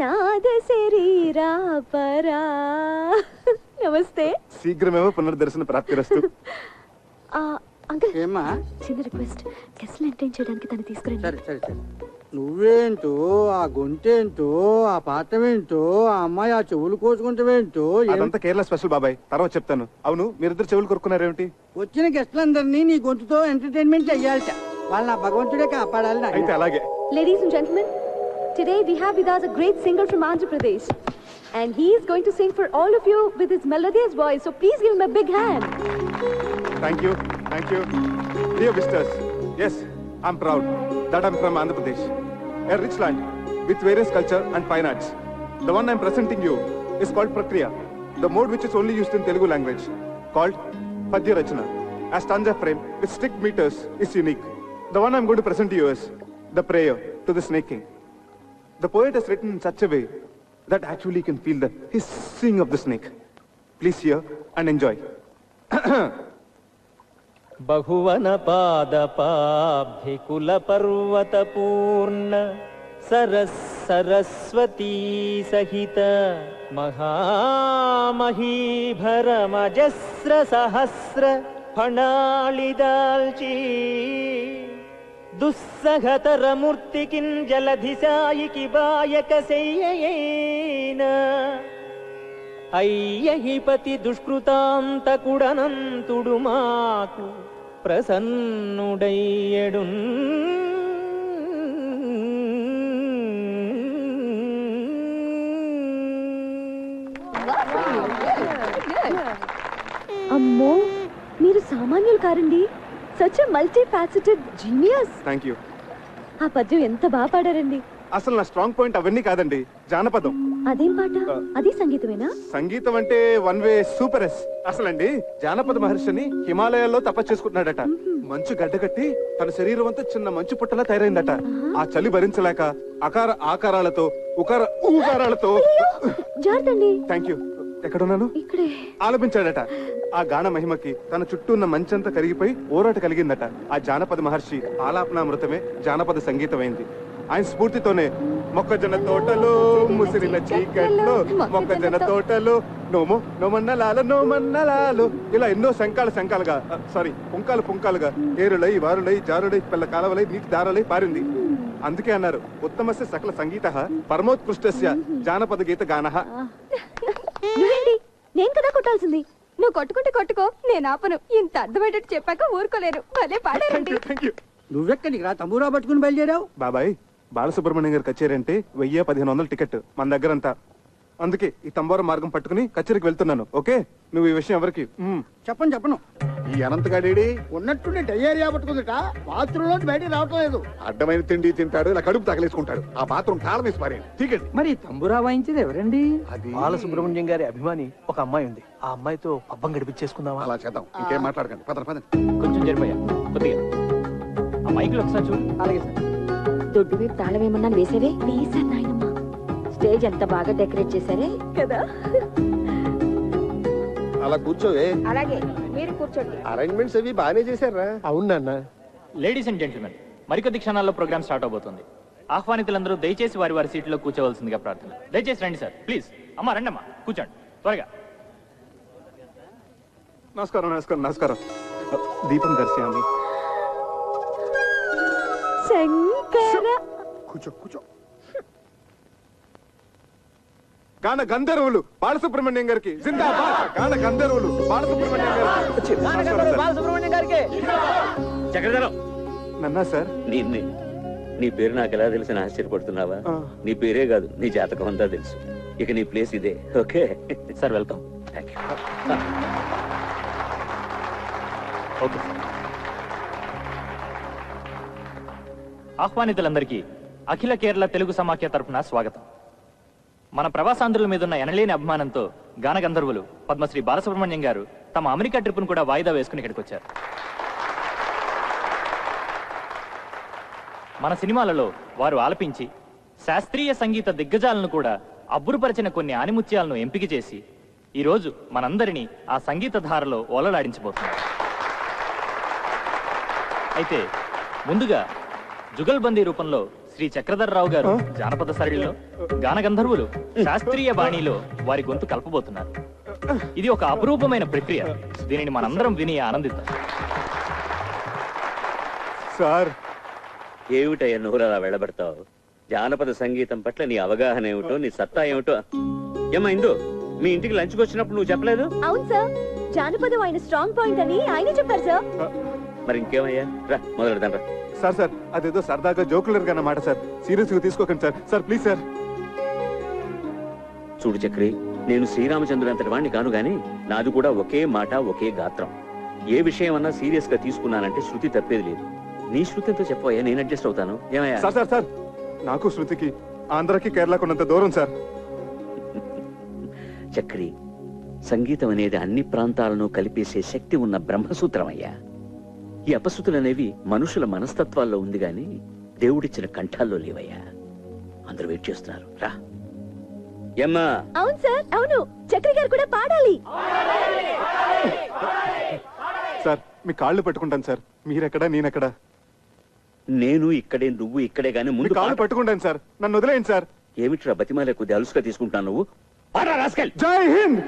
నాద శరీరా పరా. నమస్తే. శీఘ్రమేమో పునర్దర్శన ప్రాప్తిరస్తు. అంకుల్, ఏమ్మా? చిన్న రిక్వెస్ట్. గెస్ట్లు ఎంటర్టైన్ చేయడానికి తను తీసుకురండి. సరే సరే సరే. నువ్వేంటో, ఆ గొంతేంటో, ఆ పాఠమేంటో, ఆ అమ్మాయి ఆ చెవులు కోసుకుంటావేంటో, అదంతా కేరళ స్పెషల్ బాబాయ్, తర్వాత చెప్తాను. అవును, మీరిద్దరు చెవులు కొరుకున్నారేమిటి? వచ్చిన గెస్టులందరినీ నీ గొంతుతో ఎంటర్టైన్మెంట్ చెయ్యాలట. వాళ్ళ నా భగవంతుడే కాపాడాలి. అయితే అలాగే. Ladies and gentlemen, today we have with us a great singer from Andhra Pradesh. And he is going to sing for all of you with his melodious voice. So please give him a big hand. Thank you. Dear visitors, yes, I'm proud that I'm from Andhra Pradesh, a rich land with various culture and fine arts. The one I'm presenting you is called Prakriya, the mode which is only used in Telugu language, called Padya Rachana. A stanza frame with strict meters is unique. The one I'm going to present to you is the prayer to the snake king. The poet has written in such a way that actually you can feel the hissing of the snake. Please hear and enjoy. బహువన పాదపాభికుల పర్వత పూర్ణ సరస్వతీ సహిత మహామహీభరమజస్ర సహస్ర ఫణాళిదాల్చి దుస్సహతర మూర్తికిన్ జలధిశాయికి బాయక శయ్యయేన అయ్యహిపతి దుష్కృతాంతకుడనంతుడు మాకు ప్రసన్నుడయ్యడు. అమ్మో, మీరు సామాన్యులు కారండి. Such multi faceted genius. Thank you. ఆ పద్యం ఎంత బాగా పాడారండి. అసలు నా స్ట్రాంగ్ పాయింట్ అవన్నీ కాదండి, జానపదం. అదేం పాట? అది సంగీతమేనా? సంగీతం అంటే వన్ వే సూపర్ ఎస్. అసలండి జానపద మహర్షిని హిమాలయాల్లో తపస్సు చేసుకుంటున్నాడట. మంచు గడ్డకట్టి తన శరీరం అంతా చిన్న మంచు పుట్టలా తయారైందట. ఆ చలి భరించలేక ఆకారాలతో ఊకారాలతో జాగ్రత్తండి. Thank you. ఎక్కడున్నాను? ఇక్కడే. ఆలపించాడట. ఆ గాన మహిమకి తన చుట్టూ ఉన్న మంచంతా కరిగిపోయి ఊరాట కలిగిందట. ఆ జానపద మహర్షి ఆలాపనామృతమే జానపద సంగీతమైంది. ఆయన స్ఫూర్తితోనే మొక్కజొన్న తోటలో ముసిరిన చీకట్లో మొక్కజొన్న తోటలో నోమన్నలాలు ఇలా ఎన్నో శంకాలుగా పుంకాలుగా ఏరులై వారులై జారులై పిల్ల కాలవలై నీటి దారలై పారింది. అందుకే అన్నారు ఉత్తమస్య సకల సంగీత పరమోత్కృష్టస్య జానపద గీత గానః. నేను కదా కొట్టాల్సింది. నువ్వు కొట్టుకుంటే కొట్టుకో, నేను ఆపను. ఇంత అర్థమయ్యేటట్టు చెప్పాక ఊరుకోలేరు. భలే పాడారండి. నువ్వెక్కడికి రా తంబూరా పట్టుకుని బయలుదేరావు? బాబాయ్, బాలసుబ్రహ్మణ్యం గారి కచేరీ అంటే 1000-1500 టికెట్ మన దగ్గరంతా. అందుకే ఈ తంబోర మార్గం పట్టుకుని కచేరీకి వెళ్తున్నాను. ఓకే, నువ్వు ఈ విషయం ఎవరికి చెప్పను. ఈ అనంతగాడేడి ఉన్నట్టుండి డయేరియా పట్టుకుందిట. బాత్రూంలో బయటికి రావటం లేదు. అడ్డమైన తిండి తింటాడు, ఇలా కడుపు తగలేసుకుంటాడు. ఆ బాత్రూమ్ తాళం వేసి పారేయండి. టికెట్. మరి తంబురా వాయించేది ఎవరండి? అది బాలసుబ్రహ్మణ్యం గారి అభిమాని ఒక అమ్మాయి ఉంది. ఆ అమ్మాయితో పబ్బం గడిపించేసుకుందామా? అలా చేద్దాం. ఇంకేం మాట్లాడకండి. పదండి. కొంచెం జరిపోయా కొద్దిగా ఆ మైకులు ఒకసారి చూడు. అలాగే సార్. దొడ్డు వైపు తాళం ఏమన్నా వేసేవే? వేసాను నాయనమ్మా. స్టేజ్ ఎంత బాగా డెకరేట్ చేశారే కదా. అలా కూర్చోవే. అలాగే మీరు కూర్చోండి. అరేంజ్మెంట్స్ అవి బాగానే చేశారా? అవునన్నా. లేడీస్ అండ్ జెంటిల్మెన్, మరికొద్ది క్షణాల్లో ప్రోగ్రామ్ స్టార్ట్ అవబోతుంది. ఆహ్వానితులందరూ దయచేసి వారి సీట్లో కూర్చోవలసిందిగా ప్రార్థన. దయచేసి రండి సార్, ప్లీజ్. అమ్మా రండమ్మా, కూర్చోండి త్వరగా. నమస్కారం. దీపం దర్శయామి. శంకర. కూర్చో. గాన గంధర్వులు బాలసుబ్రహ్మణ్యం గారికి జిందాబాద్. గాన గంధర్వులు బాలసుబ్రహ్మణ్యం గారికి. చక్రధరం నన్నా సార్, నీ పేరు నాకు ఎలా తెలిసిన ఆశ్చర్యపడుతున్నావా? నీ పేరే కాదు, నీ జాతకం అంతా తెలుసు. ఇక నీ ప్లేస్ ఇదే. Okay sir, welcome. Thank you. Okay sir. ఆహ్వానితులందరికీ అఖిల కేరళ తెలుగు సమాఖ్య తరఫున స్వాగతం. మన ప్రవాసాంధ్రుల మీద ఉన్న ఎనలేని అభిమానంతో గాన గంధర్వులు పద్మశ్రీ బాలసుబ్రహ్మణ్యం గారు తమ అమెరికా ట్రిప్ను కూడా వాయిదా వేసుకుని ఇక్కడికి వచ్చారు. మన సినిమాలలో వారు ఆలపించి శాస్త్రీయ సంగీత దిగ్గజాలను కూడా అబ్బురుపరిచిన కొన్ని ఆనిముత్యాలను ఎంపిక చేసి ఈరోజు మనందరినీ ఆ సంగీత ధారలో ఓలలాడించబోతున్నారు. అయితే ముందుగా జుగల్బందీ రూపంలో శ్రీ చక్రధర్రావు గారు జానపద సరళిలో గాన గంధర్వులు శాస్త్రీయ బాణీలో వారి గొంతు కలపబోతున్నారు. ఇది ఒక అపురూపమైన ప్రక్రియ. దీనిని మనందరం విని ఆనందిద్దాం. సార్, ఏమిటయ్యా నోరు అలా వెళ్ళబడతావు? జానపద సంగీతం పట్ల నీ అవగాహన ఏమిటో, నీ సత్తా ఏమిటో. ఏమా ఇందు, మీ ఇంటికి లంచ్కి వచ్చినప్పుడు నువ్వు చెప్పలేదు? అవును సార్, జానపదం ఆయన స్ట్రాంగ్ పాయింట్ అని ఆయనే చెప్పారు సార్. మరి ఇంకేమయ్యా, రా మొదలెడదాం రా. సార్ అదేదో సరదాగా జోకులర్ అన్నమాట సార్, సీరియస్ గా తీసుకోకండి సార్. Sir please sir. చూడు చక్రి, నేను శ్రీరామచంద్రుడు అంతటి వాడిని కాను గాని నాది కూడా ఒకే మాట ఒకే గాత్రం. ఏ విషయం అన్నా సీరియస్ గా తీసుకున్నానంటే శృతి తప్పేది లేదు. నీ శృతితో చెప్పవయ్యా, నేను అడ్జస్ట్ అవుతాను. ఏమయ్యా? సార్ నాకు శృతికి ఆంధ్రకి కేరళకు ఉన్నంత దూరం సార్. చక్రి, సంగీతం అనేది అన్ని ప్రాంతాలను కలిపేసే శక్తి ఉన్న బ్రహ్మసూత్రం అయ్యా. ఈ అపశృతులు అనేవి మనుషుల మనస్తత్వాల్లో ఉంది గాని దేవుడిచ్చిన కంఠాల్లో లేవయ్యా. అందరూ వెయిట్ చేస్తున్నారు, రా. ఏమ్మా? అవును సార్, అవును, చక్రి గారు కూడా పాడాలి. సార్ మీ కాళ్ళు పట్టుకుంటాను సార్. మీరెక్కడా నేనెక్కడా? నేను ఇక్కడే, నువ్వు ఇక్కడే గాని ముందు కాళ్ళు పట్టుకుంటాను సార్, నన్ను వదిలేయండి సార్. ఏమిట్రా బతిమాలే కొద్ది అలుసుగా తీసుకుంటాను నువ్వు? జై హింద్.